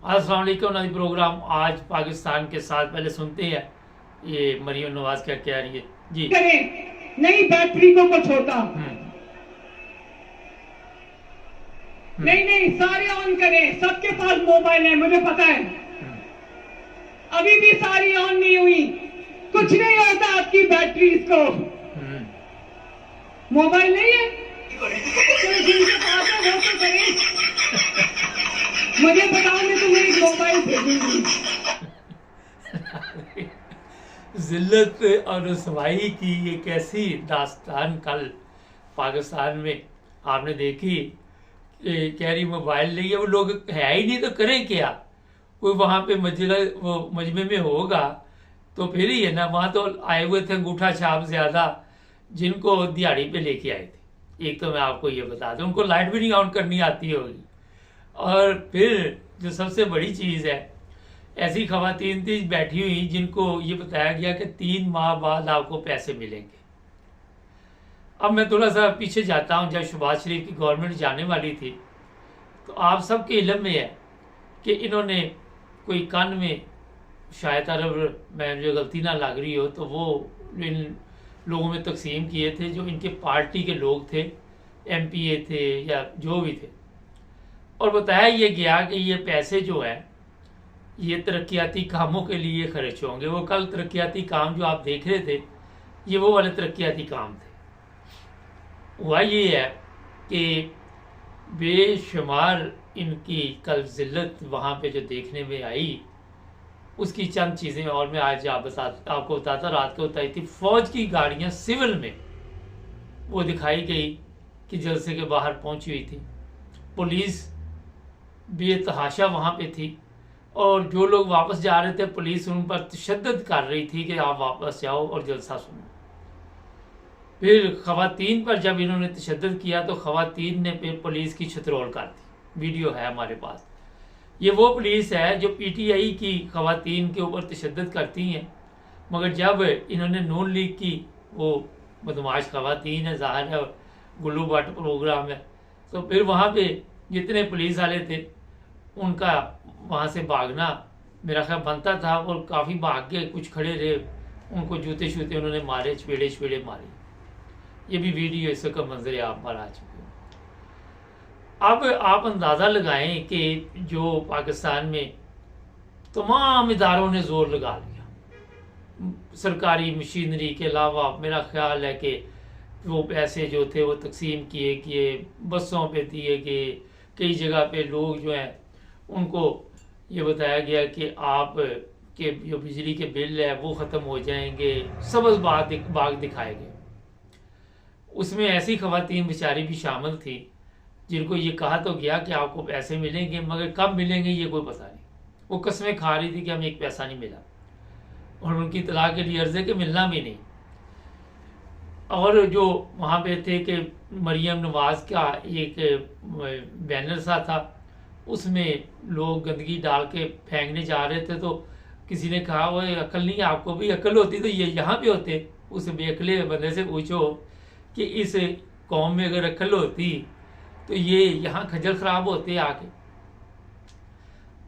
अस्सलाम वालेकुम। नदी प्रोग्राम आज पाकिस्तान के साथ पहले सुनते हैं ये मरियम नवाज क्या कह रही है जी। करें नई बैटरी को कुछ होता। हम्म। हम्म। नहीं नहीं, सारे ऑन करें, सबके पास मोबाइल है, मुझे पता है। हम्म। अभी भी सारी ऑन नहीं हुई, कुछ नहीं होता आपकी बैटरीज को। हम्म। मोबाइल नहीं है तो जिनके पास है वो तो करें। मुझे बताओ, मैं तुम्हें एक मोबाइल भेजूंगी। जिल्लत और रसवाई की ये कैसी दास्तान कल पाकिस्तान में आपने देखी। कह रही मोबाइल नहीं है, वो लोग है ही नहीं तो करें क्या। कोई वहाँ पे मजला वो मजमे में होगा तो फिर ही है ना। वहाँ तो आए हुए थे अंगूठा छाप ज्यादा जिनको दिहाड़ी पे लेके आए थे। एक तो मैं आपको ये बता दूं, उनको लाइट भी नहीं ऑन करनी आती होगी। और फिर जो सबसे बड़ी चीज़ है, ऐसी खवातीन थी बैठी हुई जिनको ये बताया गया कि 3 माह बाद आपको पैसे मिलेंगे। अब मैं थोड़ा सा पीछे जाता हूँ, जब शहबाज शरीफ की गवर्नमेंट जाने वाली थी तो आप सबके इल्म में है कि इन्होंने कोई कान में, शायद अरब मैं जो गलती ना लग रही हो तो वो इन लोगों में तकसीम किए थे जो इनके पार्टी के लोग थे, एमपीए थे या जो भी थे। और बताया ये गया कि ये पैसे जो है ये तरक्याती कामों के लिए खर्च होंगे। वो कल तरक्याती काम जो आप देख रहे थे ये वो वाले तरक्याती काम थे। हुआ ये है कि बेशुमार इनकी कल जिल्लत वहाँ पे जो देखने में आई उसकी चंद चीज़ें और मैं आज आपको बताता। रात को बताई थी, फौज की गाड़ियाँ सिविल में वो दिखाई गई कि जलसे के बाहर पहुंची हुई थी। पुलिस बेतहाशा वहाँ पे थी और जो लोग वापस जा रहे थे पुलिस उन पर तशद्दुद कर रही थी कि आप वापस जाओ और जलसा सुनो। फिर खवातीन पर जब इन्होंने तशद्दुद किया तो खवातीन ने फिर पुलिस की छतरोल कर दी। वीडियो है हमारे पास। ये वो पुलिस है जो पीटीआई की खवातीन के ऊपर तशद्दुद करती हैं, मगर जब इन्होंने नून लीग की वो बदमाश खवातीन है, ज़ाहिर है गुल्लू भट्ट प्रोग्राम है, तो फिर वहाँ पे जितने पुलिस वाले थे उनका वहाँ से भागना मेरा ख्याल बनता था और काफ़ी भाग के कुछ खड़े रहे, उनको जूते शूते उन्होंने मारे, छपेड़े छपेड़े मारे। ये भी वीडियो इस वक्त मंजर आप पर आ चुके हैं। अब आप अंदाज़ा लगाएं कि जो पाकिस्तान में तमाम इदारों ने जोर लगा लिया, सरकारी मशीनरी के अलावा मेरा ख्याल है कि वो पैसे जो थे वो तकसीम किए किए, बसों पे दिए गए। कई जगह पे लोग जो हैं उनको ये बताया गया कि आप के जो बिजली के बिल है वो ख़त्म हो जाएंगे, सबज बाग दिखाए गए। उसमें ऐसी खवातीन बेचारी भी शामिल थी जिनको ये कहा तो गया कि आपको पैसे मिलेंगे, मगर कब मिलेंगे ये कोई पता नहीं। वो कस्में खा रही थी कि हमें एक पैसा नहीं मिला और उनकी तलाक के लिए अर्ज़ के मिलना भी नहीं। और जो वहाँ पे थे कि मरियम नवाज का एक बैनर सा था, उसमें लोग गंदगी डाल के फेंकने जा रहे थे तो किसी ने कहा वो अकल नहीं, आपको भी अकल होती तो ये यहाँ पे होते। उस बेअकले बंदे से पूछो कि इस कौम में अगर अकल होती तो ये यहाँ खजल खराब होते आके।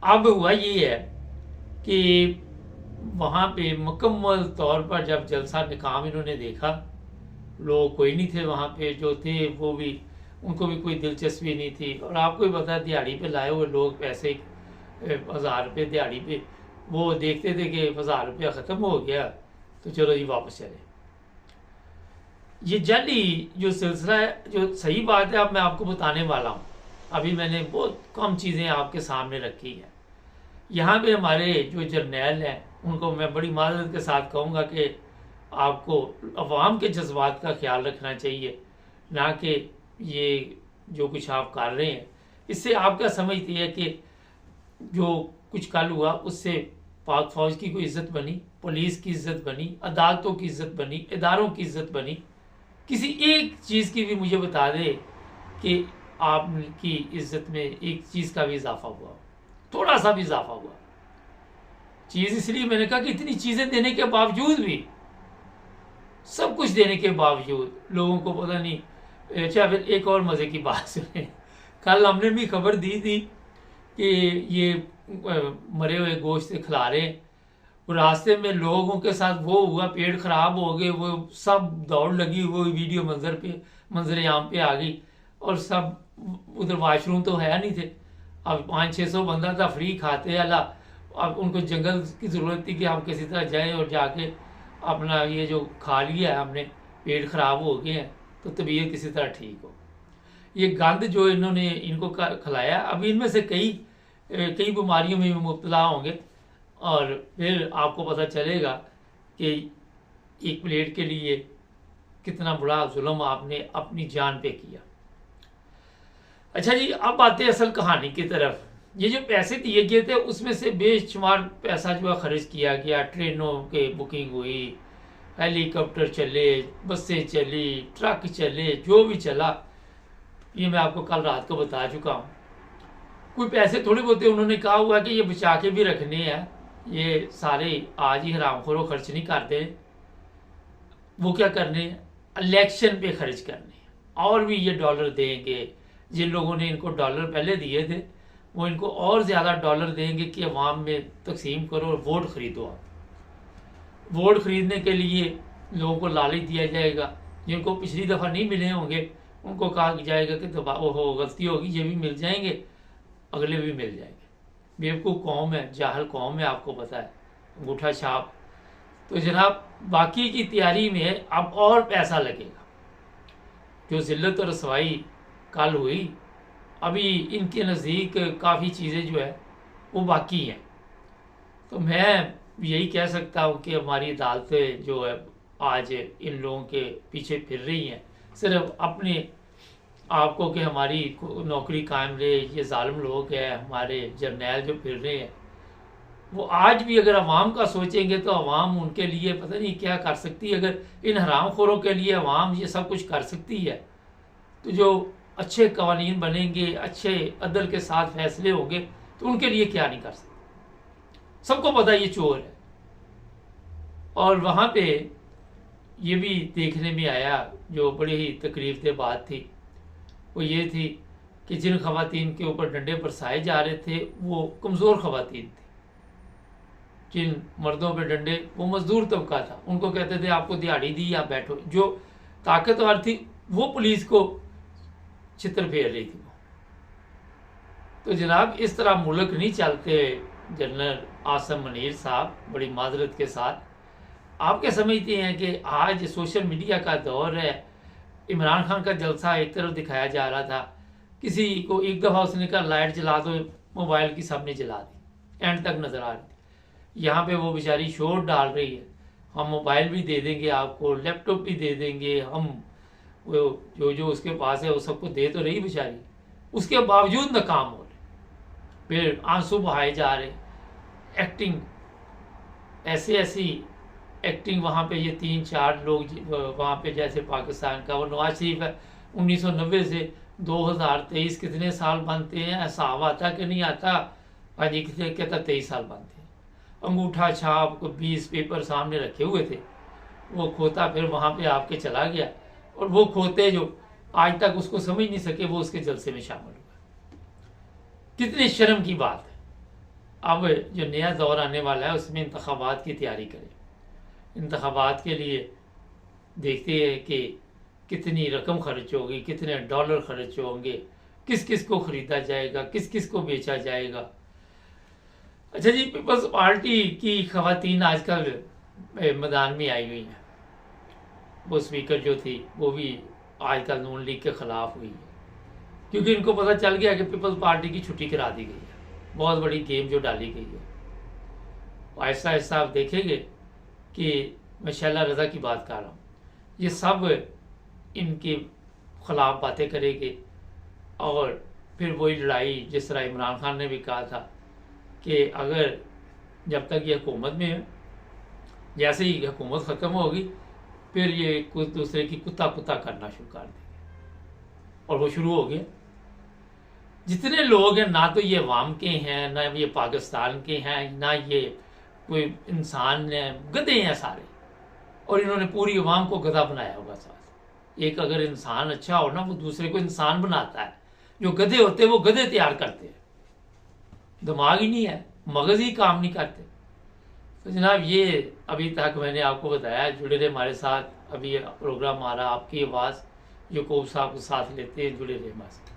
अब हुआ ये है कि वहाँ पे मुकम्मल तौर पर जब जलसा निकाम इन्होंने देखा, लोग कोई नहीं थे वहाँ पे, जो थे वो भी उनको भी कोई दिलचस्पी नहीं थी। और आपको भी पता है दिहाड़ी पे लाए हुए लोग पैसे 1000 रुपये दिहाड़ी पे, वो देखते थे कि 1000 रुपया ख़त्म हो गया तो चलो जी वापस चले। ये जाली जो सिलसिला है, जो सही बात है अब मैं आपको बताने वाला हूँ। अभी मैंने बहुत कम चीज़ें आपके सामने रखी हैं। यहाँ पे हमारे जो जर्नैल हैं उनको मैं बड़ी माजरत के साथ कहूँगा कि आपको अवाम के जज्बात का ख्याल रखना चाहिए, ना कि ये जो कुछ आप कर रहे हैं इससे आप क्या समझती है कि जो कुछ कल हुआ उससे पाक फौज की कोई इज्जत बनी, पुलिस की इज्जत बनी, अदालतों की इज्जत बनी, इदारों की इज्जत बनी? किसी एक चीज़ की भी मुझे बता दे कि आपकी इज्जत में एक चीज़ का भी इजाफा हुआ, थोड़ा सा भी इजाफा हुआ। चीज़ इसलिए मैंने कहा कि इतनी चीज़ें देने के बावजूद भी, सब कुछ देने के बावजूद लोगों को पता नहीं। अच्छा फिर एक और मज़े की बात सुने, कल हमने भी खबर दी थी कि ये मरे हुए गोश्त खिला रहे हैं। रास्ते में लोगों के साथ वो हुआ, पेट खराब हो गए, वो सब दौड़ लगी, वो वीडियो मंजर आम पे आ गई। और सब उधर वॉशरूम तो है नहीं थे। अब 500-600 बंदा था, फ्री खाते अल्लाह। अब उनको जंगल की ज़रूरत थी कि हम किसी तरह जाएं और जाके अपना ये जो खा लिया है हमने, पेट खराब हो गए हैं, तो तबीयत किसी तरह ठीक हो। ये गंद जो इन्होंने इनको खिलाया, अब इनमें से कई बीमारियों में मुब्तला होंगे। और फिर आपको पता चलेगा कि एक प्लेट के लिए कितना बड़ा जुल्म आपने अपनी जान पे किया। अच्छा जी, अब आते हैं असल कहानी की तरफ। ये जो पैसे दिए गए थे उसमें से बेशुमार पैसा जो है खर्च किया गया। ट्रेनों के बुकिंग हुई, हेलीकॉप्टर चले, बसें चली, ट्रक चले, जो भी चला, ये मैं आपको कल रात को बता चुका हूँ। कोई पैसे थोड़े बहुत उन्होंने कहा हुआ कि ये बचा के भी रखने हैं, ये सारे आज ही हरामखोरों खर्च नहीं करते। वो क्या करने, इलेक्शन पे खर्च करने। और भी ये डॉलर देंगे, जिन लोगों ने इनको डॉलर पहले दिए थे वो इनको और ज़्यादा डॉलर देंगे कि अवाम में तकसीम करो और वोट खरीदो। आप वोट खरीदने के लिए लोगों को लालच दिया जाएगा। जिनको पिछली दफ़ा नहीं मिले होंगे उनको कहा जाएगा कि ओहो गलती होगी, ये भी मिल जाएंगे, अगले भी मिल जाएंगे। बेवकूफ़ कौम है, जाहल कौम है, आपको पता है, अंगूठा छाप। तो जनाब बाकी की तैयारी में अब और पैसा लगेगा। जो जिल्लत और रसवाई कल हुई, अभी इनके नज़दीक काफ़ी चीज़ें जो है वो बाकी हैं। तो मैं यही कह सकता हूँ कि हमारी अदालतें जो है आज इन लोगों के पीछे फिर रही हैं, सिर्फ अपने आपको कि हमारी नौकरी कायम रहे। ये जालिम लोग हैं, हमारे जर्नैल जो फिर रहे हैं, वो आज भी अगर अवाम का सोचेंगे तो अवाम उनके लिए पता नहीं क्या कर सकती है। अगर इन हरामखोरों के लिए अवाम ये सब कुछ कर सकती है, तो जो अच्छे कवानीन बनेंगे, अच्छे अदल के साथ फैसले होंगे, तो उनके लिए क्या नहीं कर सकते। सबको पता ये चोर है। और वहाँ पे ये भी देखने में आया, जो बड़ी ही तकलीफ बात थी, वो ये थी कि जिन खवातीन के ऊपर डंडे बरसाए जा रहे थे वो कमज़ोर खवातीन थी। जिन मर्दों पे डंडे, वो मजदूर तबका था, उनको कहते थे आपको दिहाड़ी दी आप बैठो। जो ताकतवर थी वो पुलिस को चित्र फेर रही थी। तो जनाब इस तरह मुल्क नहीं चलते। जनरल आसम मनीर साहब, बड़ी माजरत के साथ, आप क्या समझते हैं कि आज सोशल मीडिया का दौर है। इमरान खान का जलसा एक तरफ दिखाया जा रहा था, किसी को एक दफ़ा उसने कहा लाइट जला दो, मोबाइल की सबने जला दी, एंड तक नज़र आ रही थी। यहाँ पे वो बेचारी शोर डाल रही है, हम मोबाइल भी दे देंगे आपको, लैपटॉप भी दे देंगे, हम वो जो उसके पास है वो सबको दे तो रही बेचारी, उसके बावजूद नाकाम हो रहे। फिर आंसू बहाए जा रहे, एक्टिंग ऐसी एक्टिंग। वहाँ पे ये 3-4 लोग वहाँ पे, जैसे पाकिस्तान का वो नवाज शरीफ है, 1990 से 2023 कितने साल बनते हैं, हिसाब आता कि नहीं आता। आज कितने कहता 23 साल बनते हैं। अंगूठा छाप को 20 पेपर सामने रखे हुए थे, वो खोता फिर वहाँ पे आपके चला गया। और वो खोते जो आज तक उसको समझ नहीं सके, वो उसके जलसे में शामिल हुआ। कितनी शर्म की बात है। अब जो नया दौर आने वाला है उसमें इंतखाबात की तैयारी करें। इंतखाबात के लिए देखते हैं कि कितनी रकम खर्च होगी, कितने डॉलर खर्च होंगे, किस किस को ख़रीदा जाएगा, किस किस को बेचा जाएगा। अच्छा जी, पीपल्स पार्टी की खवातीन आजकल मैदान में आई हुई हैं। वो स्पीकर जो थी वो भी आजकल नून लीग के ख़िलाफ़ हुई है, क्योंकि इनको पता चल गया कि पीपल्स पार्टी की छुट्टी करा दी गई है। बहुत बड़ी गेम जो डाली गई है। आहिस्ता आहिस्ता आप देखेंगे कि मैं शैला रज़ा की बात कर रहा हूँ, ये सब इनके ख़िलाफ़ बातें करेंगे। और फिर वही लड़ाई जिस तरह इमरान खान ने भी कहा था कि अगर जब तक ये हुकूमत में है, जैसे ही हुकूमत ख़त्म होगी फिर ये कुछ दूसरे की कुत्ता करना शुरू कर देंगे। और वो शुरू हो गया। जितने लोग हैं, ना तो ये अवाम के हैं, ना ये पाकिस्तान के हैं, ना ये कोई इंसान है, गधे हैं सारे। और इन्होंने पूरी अवाम को गधा बनाया होगा साथ। एक अगर इंसान अच्छा हो ना, वो दूसरे को इंसान बनाता है। जो गधे होते हैं वो गधे तैयार करते हैं। दिमाग ही नहीं है, मगज ही काम नहीं करते। तो जनाब ये अभी तक मैंने आपको बताया, जुड़े रहे हमारे साथ। अभी प्रोग्राम आ रहा, आपकी आवाज़, यकूब साहब को साथ लेते हैं, जुड़े रहे हमारे साथ।